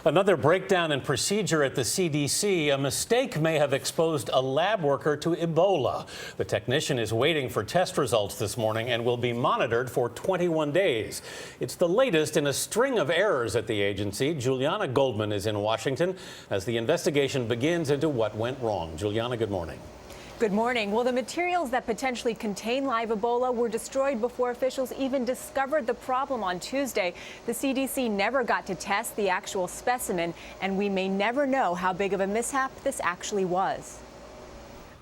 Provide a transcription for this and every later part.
Another breakdown in procedure at the CDC. A mistake may have exposed a lab worker to Ebola. The technician is waiting for test results this morning and will be monitored for 21 days. It's the latest in a string of errors at the agency. Juliana Goldman is in Washington as the investigation begins into what went wrong. Juliana, good morning. Good morning. Well, the materials that potentially contain live Ebola were destroyed before officials even discovered the problem on Tuesday. The CDC never got to test the actual specimen, and we may never know how big of a mishap this actually was.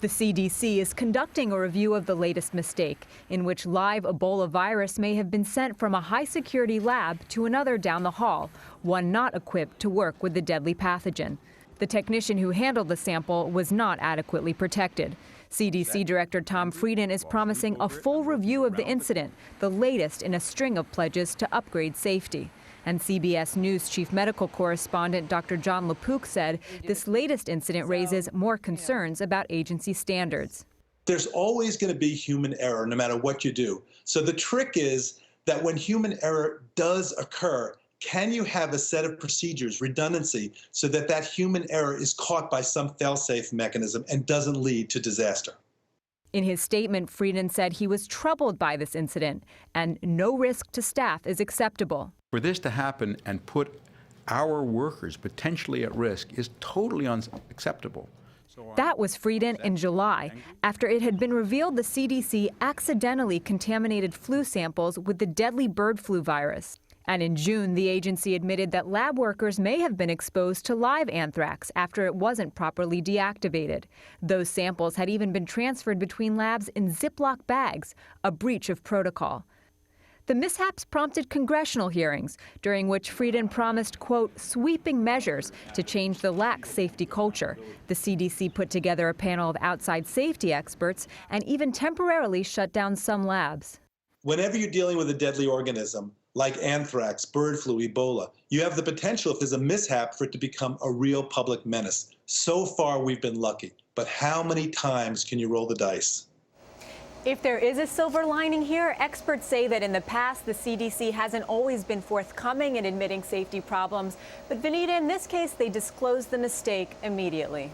The CDC is conducting a review of the latest mistake, in which live Ebola virus may have been sent from a high-security lab to another down the hall, one not equipped to work with the deadly pathogen. The technician who handled the sample was not adequately protected. CDC Director Tom Frieden is promising a full review of the incident, the latest in a string of pledges to upgrade safety. And CBS News chief medical correspondent Dr. John LaPook said this latest incident raises more concerns about agency standards. There's always going to be human error no matter what you do. So the trick is that when human error does occur, can you have a set of procedures, redundancy, so that that human error is caught by some fail-safe mechanism and doesn't lead to disaster? In his statement, Frieden said he was troubled by this incident and no risk to staff is acceptable. For this to happen and put our workers potentially at risk is totally unacceptable. That was Frieden in July, after it had been revealed the CDC accidentally contaminated flu samples with the deadly bird flu virus. And in June, the agency admitted that lab workers may have been exposed to live anthrax after it wasn't properly deactivated. Those samples had even been transferred between labs in Ziploc bags, a breach of protocol. The mishaps prompted congressional hearings, during which Frieden promised, quote, sweeping measures to change the lax safety culture. The CDC put together a panel of outside safety experts and even temporarily shut down some labs. Whenever you're dealing with a deadly organism, like anthrax, bird flu, Ebola, you have the potential, if there's a mishap, for it to become a real public menace. So far, we've been lucky. But how many times can you roll the dice? If there is a silver lining here, experts say that in the past, the CDC hasn't always been forthcoming in admitting safety problems. But Vanita, in this case, they disclosed the mistake immediately.